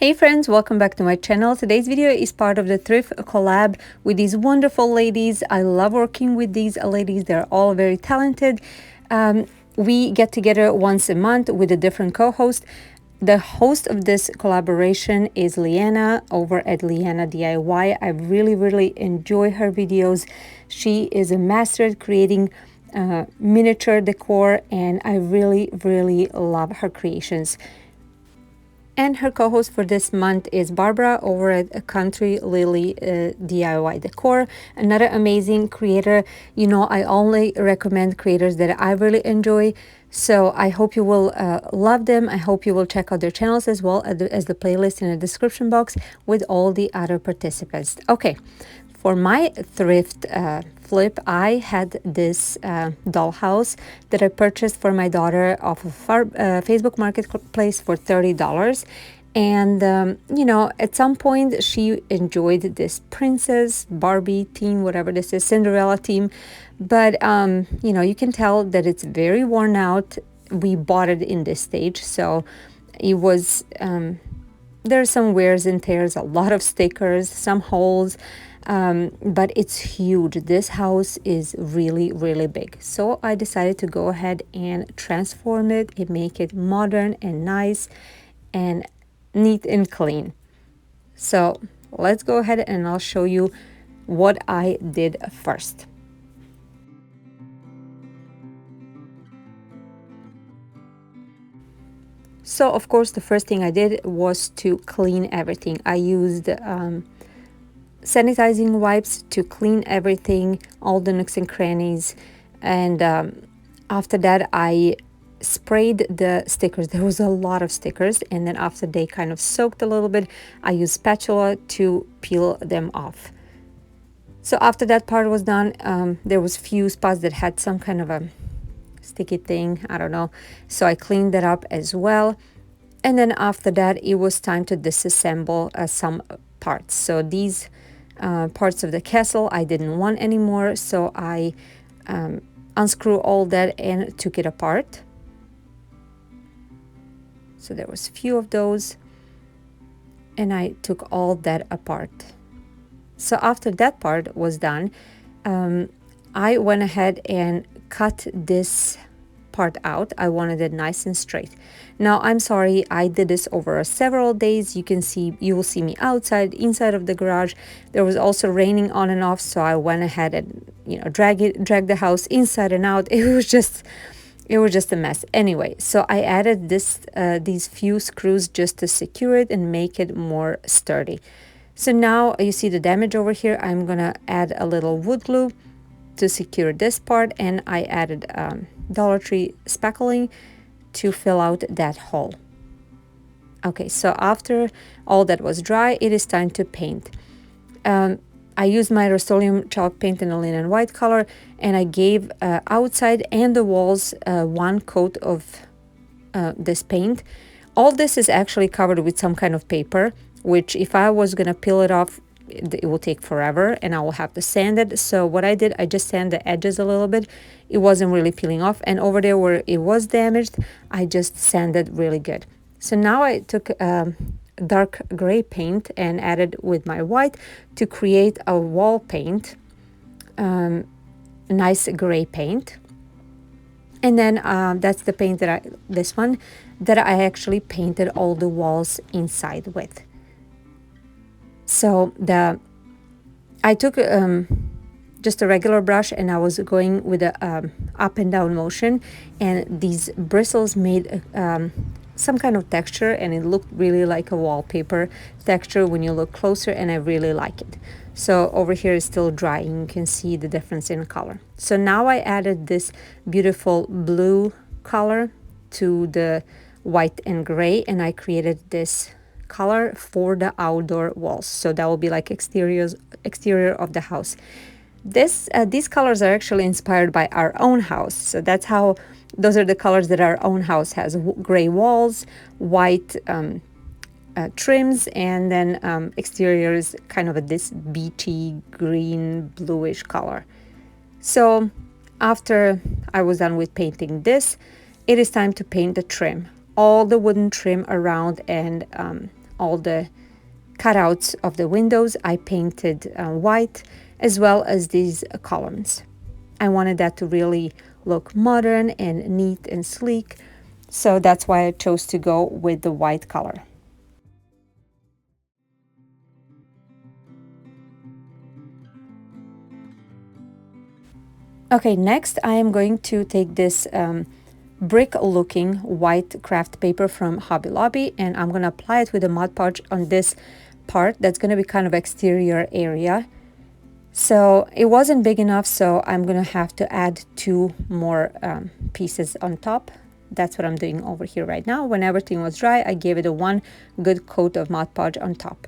Hey friends, welcome back to my channel. Today's video is part of the Thrift collab with these wonderful ladies. I love working with these ladies. They're all very talented. We get together once a month with a different co-host. The host of this collaboration is Lyana over at Lyana DIY. I really enjoy her videos. She is a master at creating miniature decor, and I really love her creations. And her co-host for this month is Barbara over at Country Lily DIY Decor, another amazing creator. You know, I only recommend creators that I really enjoy. So I hope you will love them. I hope you will check out their channels as well as the playlist in the description box with all the other participants. Okay, for my thrift flip, I had this dollhouse that I purchased for my daughter off of Facebook Marketplace for $30. And, you know, at some point she enjoyed this princess, Barbie theme, whatever this is, Cinderella theme. But, you know, you can tell that it's very worn out. We bought it in this stage, so it was, there's some wears and tears, a lot of stickers, some holes. But it's huge. This house is really big. So I decided to go ahead and transform it and make it modern and nice and neat and clean. So let's go ahead and I'll show you what I did first. So of course the first thing I did was to clean everything. I used sanitizing wipes to clean everything, all the nooks and crannies. And after that I sprayed the stickers. There was a lot of stickers, and then after they kind of soaked a little bit, I used spatula to peel them off. So after that part was done, there was few spots that had some kind of a sticky thing, I don't know, so I cleaned that up as well. And then after that it was time to disassemble some parts. So these parts of the castle I didn't want anymore, so I unscrewed all that and took it apart. So there was few of those, and I took all that apart. So after that part was done, I went ahead and cut this part out. I wanted it nice and straight. Now I'm sorry, I did this over several days. You will see me outside, inside of the garage. There was also raining on and off, so I went ahead and, you know, drag the house inside and out. It was just a mess. Anyway, so I added these few screws just to secure it and make it more sturdy. So now you see the damage over here. I'm gonna add a little wood glue to secure this part, and I added Dollar Tree spackling to fill out that hole. Okay, so after all that was dry, it is time to paint. I used my Rust-Oleum chalk paint in a linen white color, and I gave outside and the walls one coat of this paint. All this is actually covered with some kind of paper, which if I was gonna peel it off, it will take forever and I will have to sand it. So what I did, I just sanded the edges a little bit. It wasn't really peeling off, and over there where it was damaged, I just sanded really good. So now I took dark gray paint and added with my white to create a wall paint, nice gray paint. And then that's the paint that this one that I actually painted all the walls inside with. So I took just a regular brush, and I was going with a up and down motion, and these bristles made some kind of texture, and it looked really like a wallpaper texture when you look closer, and I really like it. So over here is still drying. You can see the difference in color. So now I added this beautiful blue color to the white and gray, and I created this color for the outdoor walls. So that will be like exterior of the house. These colors are actually inspired by our own house. So that's how, those are the colors that our own house has: gray walls, white trims, and then exterior is kind of this beachy green bluish color. So after I was done with painting this, it is time to paint the trim, all the wooden trim around, and all the cutouts of the windows, I painted white, as well as these columns. I wanted that to really look modern and neat and sleek, so that's why I chose to go with the white color. Okay, next I am going to take this brick looking white craft paper from Hobby Lobby, and I'm going to apply it with a Mod Podge on this part that's going to be kind of exterior area. So it wasn't big enough, so I'm going to have to add 2 more pieces on top. That's what I'm doing over here right now. When everything was dry, I gave it a 1 good coat of Mod Podge on top.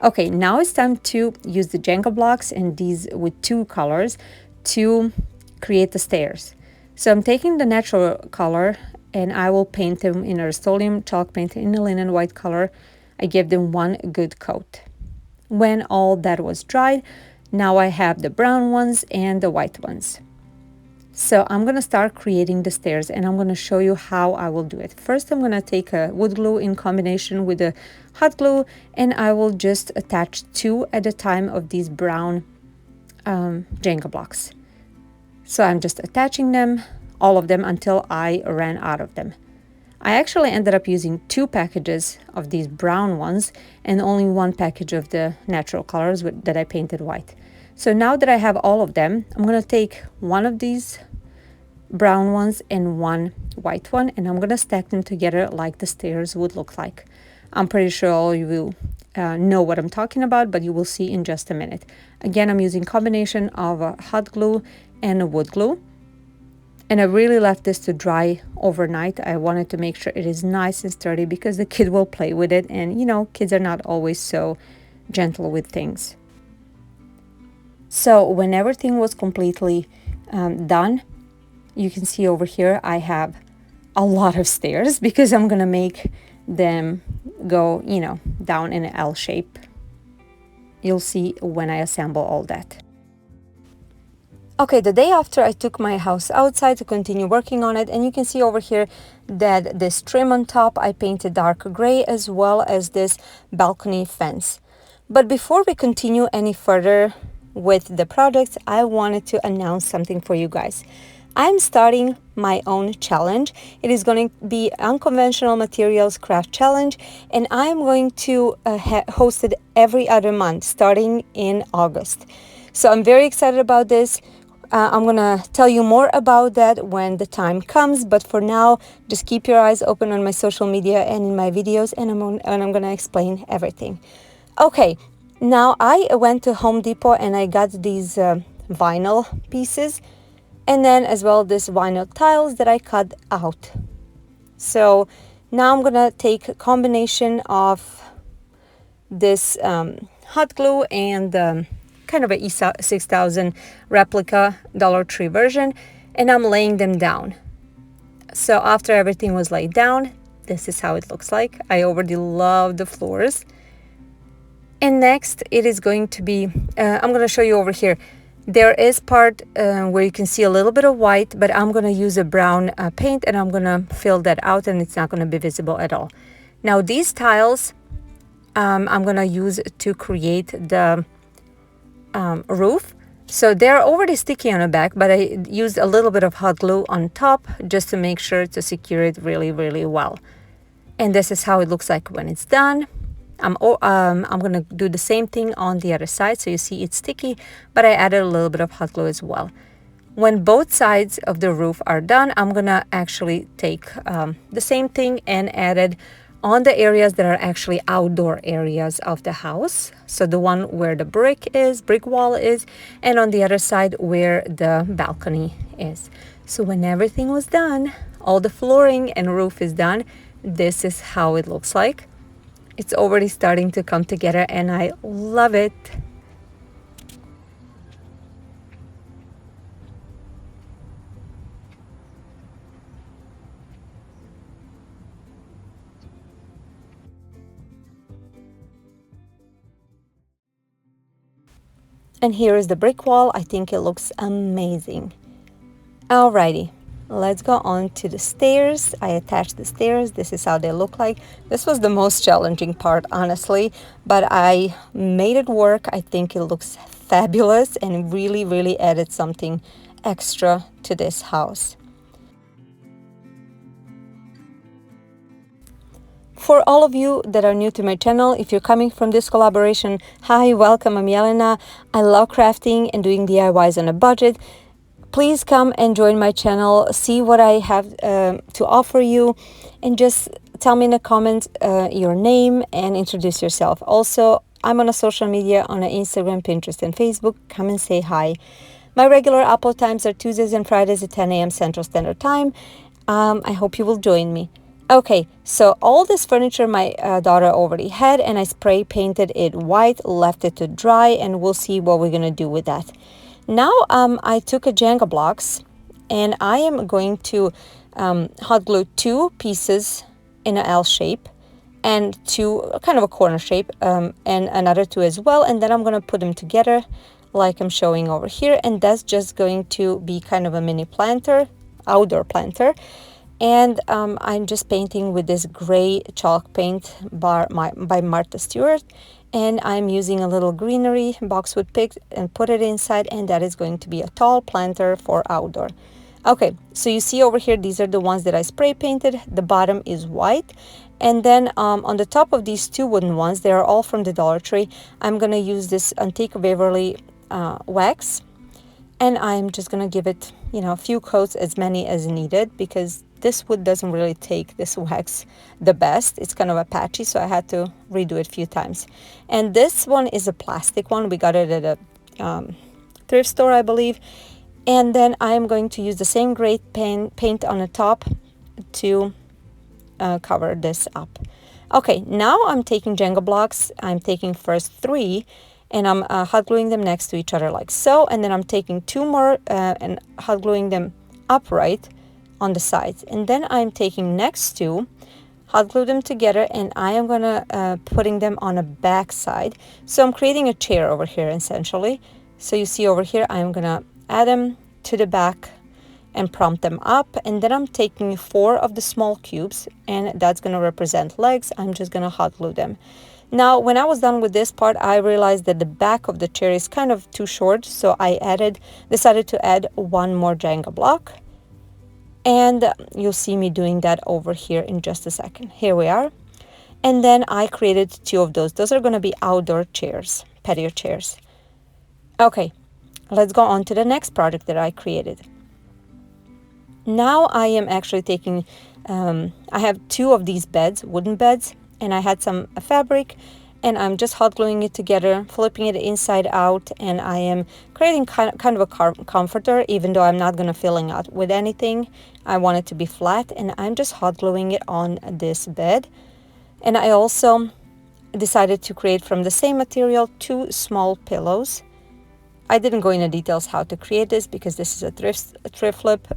Okay, now it's time to use the Jenga blocks, and these with 2 colors, to create the stairs. So I'm taking the natural color and I will paint them in a Rust-Oleum chalk paint in a linen white color. I gave them 1 good coat. When all that was dried, now I have the brown ones and the white ones. So I'm going to start creating the stairs, and I'm going to show you how I will do it. First, I'm going to take a wood glue in combination with a hot glue, and I will just attach 2 at a time of these brown Jenga blocks. So I'm just attaching them, all of them, until I ran out of them. I actually ended up using 2 packages of these brown ones and only 1 package of the natural colors that I painted white. So now that I have all of them, I'm going to take 1 of these brown ones and 1 white one, and I'm going to stack them together like the stairs would look like. I'm pretty sure all you will know what I'm talking about, but you will see in just a minute. Again, I'm using combination of a hot glue and a wood glue. And I really left this to dry overnight. I wanted to make sure it is nice and sturdy because the kid will play with it. And you know, kids are not always so gentle with things. So when everything was completely done, you can see over here I have a lot of stairs because I'm gonna make them go, you know, down in an L shape. You'll see when I assemble all that. Okay, the day after I took my house outside to continue working on it, and you can see over here that this trim on top I painted dark gray, as well as this balcony fence. But before we continue any further with the projects, I wanted to announce something for you guys. I'm starting my own challenge. It is going to be Unconventional Materials Craft Challenge, and I'm going to host it every other month starting in August. So I'm very excited about this. I'm going to tell you more about that when the time comes, but for now, just keep your eyes open on my social media and in my videos, and I'm going to explain everything. Okay, now I went to Home Depot and I got these vinyl pieces, and then as well this vinyl tiles that I cut out. So now I'm going to take a combination of this hot glue and kind of a E6000 replica Dollar Tree version, and I'm laying them down. So after everything was laid down, this is how it looks like. I already love the floors. And next it is going to be, I'm going to show you over here. There is part where you can see a little bit of white, but I'm going to use a brown paint, and I'm going to fill that out, and it's not going to be visible at all. Now these tiles I'm going to use to create the roof. So they're already sticky on the back, but I used a little bit of hot glue on top just to make sure to secure it really, really well. And this is how it looks like when it's done. I'm going to do the same thing on the other side. So you see it's sticky, but I added a little bit of hot glue as well. When both sides of the roof are done, I'm going to actually take the same thing and add it on the areas that are actually outdoor areas of the house. So the one where the brick wall is, and on the other side where the balcony is. So when everything was done, all the flooring and roof is done, this is how it looks like. It's already starting to come together and I love it. And here is the brick wall. I think it looks amazing. Alrighty, let's go on to the stairs. I attached the stairs. This is how they look like. This was the most challenging part, honestly, but I made it work. I think it looks fabulous and really, really added something extra to this house. For all of you that are new to my channel, if you're coming from this collaboration, hi, welcome, I'm Lyana. I love crafting and doing DIYs on a budget. Please come and join my channel, see what I have to offer you, and just tell me in the comments your name and introduce yourself. Also, I'm on a social media on Instagram, Pinterest, and Facebook. Come and say hi. My regular upload times are Tuesdays and Fridays at 10 a.m. Central Standard Time. I hope you will join me. Okay, so all this furniture my daughter already had, and I spray painted it white, left it to dry, and we'll see what we're gonna do with that. Now I took a Jenga blocks, and I am going to hot glue 2 pieces in an L shape and 2 kind of a corner shape, and another 2 as well, and then I'm gonna put them together like I'm showing over here, and that's just going to be kind of a mini planter, outdoor planter. And I'm just painting with this gray chalk paint by Martha Stewart, and I'm using a little greenery boxwood pick and put it inside, and that is going to be a tall planter for outdoor. Okay, so you see over here, these are the ones that I spray painted. The bottom is white, and then on the top of these 2 wooden ones, they are all from the Dollar Tree. I'm gonna use this Antique Waverly wax, and I'm just gonna give it, you know, a few coats, as many as needed, because this wood doesn't really take this wax the best. It's kind of a patchy, so I had to redo it a few times. And this one is a plastic one. We got it at a thrift store, I believe. And then I'm going to use the same gray paint on the top to cover this up. Okay, now I'm taking Jenga blocks. I'm taking first 3, and I'm hot gluing them next to each other like so. And then I'm taking 2 more and hot gluing them upright on the sides, and then I'm taking next 2, hot glue them together, and I am gonna putting them on a back side. So I'm creating a chair over here essentially. So you see over here, I'm gonna add them to the back and prop them up, and then I'm taking 4 of the small cubes, and that's gonna represent legs. I'm just gonna hot glue them. Now, when I was done with this part, I realized that the back of the chair is kind of too short, so I decided to add 1 more Jenga block. And you'll see me doing that over here in just a second. Here we are. And then I created 2 of those. Those are going to be outdoor chairs, patio chairs. Okay, let's go on to the next project that I created. Now I am actually taking, I have 2 of these beds, wooden beds, and I had some fabric, and I'm just hot gluing it together, flipping it inside out, and I am creating kind of a comforter, even though I'm not going to filling out with anything. I want it to be flat, and I'm just hot gluing it on this bed. And I also decided to create from the same material 2 small pillows. I didn't go into details how to create this because this is a thrift flip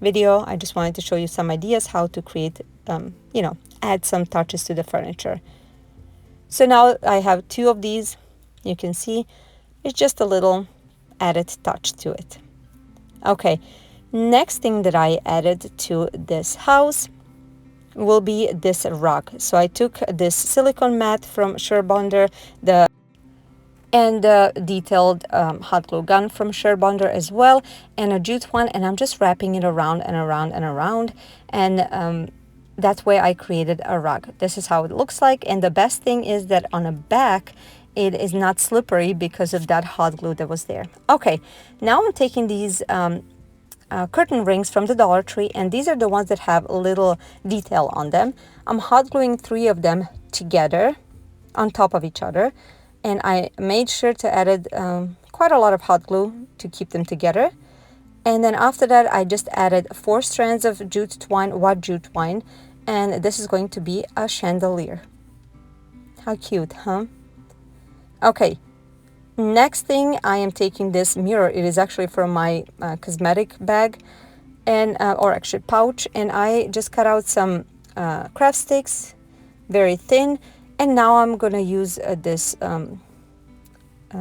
video. I just wanted to show you some ideas how to create, you know, add some touches to the furniture. So now I have 2 of these. You can see it's just a little added touch to it. Okay, next thing that I added to this house will be this rug. So I took this silicone mat from Sherbonder, and the detailed hot glue gun from Sherbonder as well, and a jute one, and I'm just wrapping it around and around and around, and that way I created a rug. This is how it looks like, and the best thing is that on the back it is not slippery because of that hot glue that was there. Okay, now I'm taking these curtain rings from the Dollar Tree, and these are the ones that have a little detail on them. I'm hot gluing 3 of them together on top of each other, and I made sure to add quite a lot of hot glue to keep them together. And then after that I just added 4 strands of jute twine, white jute twine, and this is going to be a chandelier. How cute, huh? Okay, next thing I am taking this mirror. It is actually from my cosmetic bag, and or actually pouch, and I just cut out some craft sticks, very thin, and now I'm gonna use this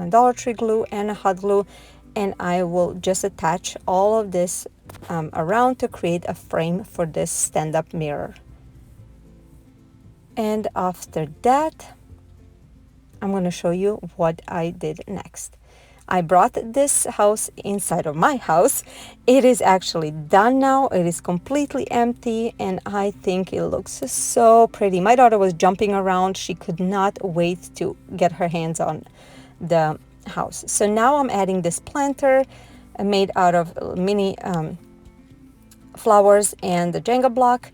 Dollar Tree glue and hot glue, and I will just attach all of this around to create a frame for this stand-up mirror. And after that, I'm going to show you what I did next. I brought this house inside of my house. It is actually done now. It is completely empty, and I think it looks so pretty. My daughter was jumping around. She could not wait to get her hands on the house. So now I'm adding this planter made out of mini flowers and the jenga block,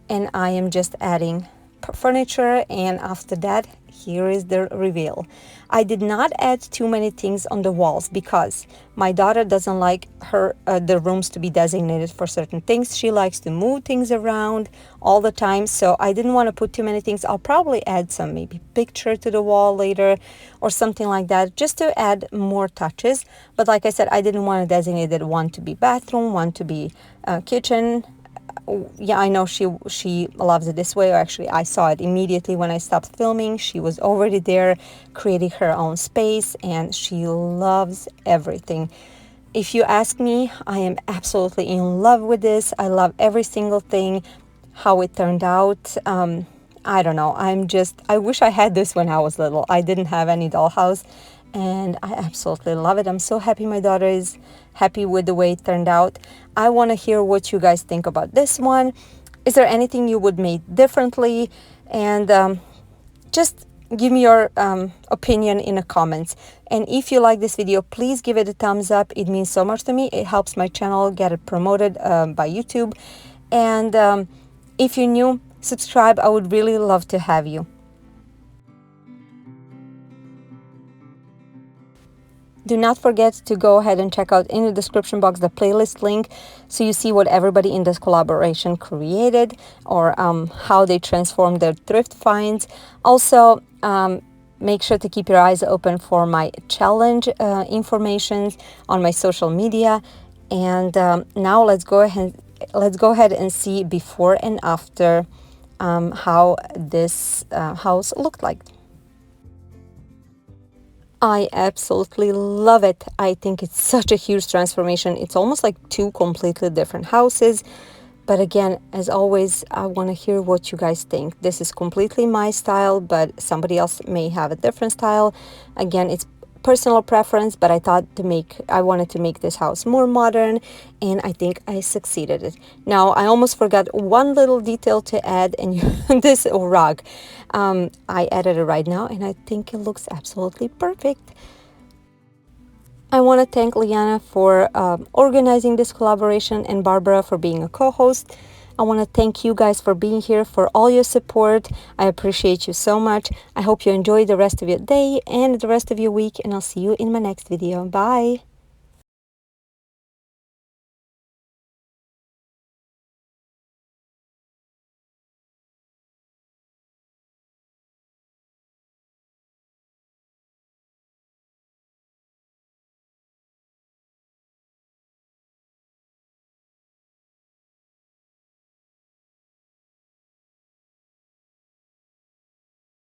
and I am just adding furniture, and after that, here is the reveal. I did not add too many things on the walls because my daughter doesn't like the rooms to be designated for certain things. She likes to move things around all the time, so I didn't want to put too many things. I'll probably add some maybe picture to the wall later or something like that, just to add more touches. But like I said, I didn't want to designate it one to be bathroom, one to be kitchen. Yeah, I know she loves it this way. Or actually, I saw it immediately when I stopped filming. She was already there creating her own space, and she loves everything. If you ask me, I am absolutely in love with this. I love every single thing, how it turned out. I don't know. I wish I had this when I was little. I didn't have any dollhouse, and I absolutely love it. I'm so happy my daughter is happy with the way it turned out. I want to hear what you guys think about this one. Is there anything you would make differently? And just give me your opinion in the comments. And if you like this video, please give it a thumbs up. It means so much to me. It helps my channel get it promoted by YouTube. And if you're new, subscribe. I would really love to have you. Do not forget to go ahead and check out in the description box the playlist link so you see what everybody in this collaboration created, or how they transformed their thrift finds. Also, make sure to keep your eyes open for my challenge information on my social media. And now let's go ahead and see before and after how this house looked like. I absolutely love it. I think it's such a huge transformation. It's almost like two completely different houses. But again, as always, I want to hear what you guys think. This is completely my style, but somebody else may have a different style. Again, it's personal preference, but I wanted to make this house more modern, and I think I succeeded it. Now, I almost forgot one little detail to add, and this rug. I added it right now, and I think it looks absolutely perfect. I want to thank Liyana for organizing this collaboration, and Barbara for being a co-host. I want to thank you guys for being here, for all your support. I appreciate you so much. I hope you enjoy the rest of your day and the rest of your week, and I'll see you in my next video. Bye!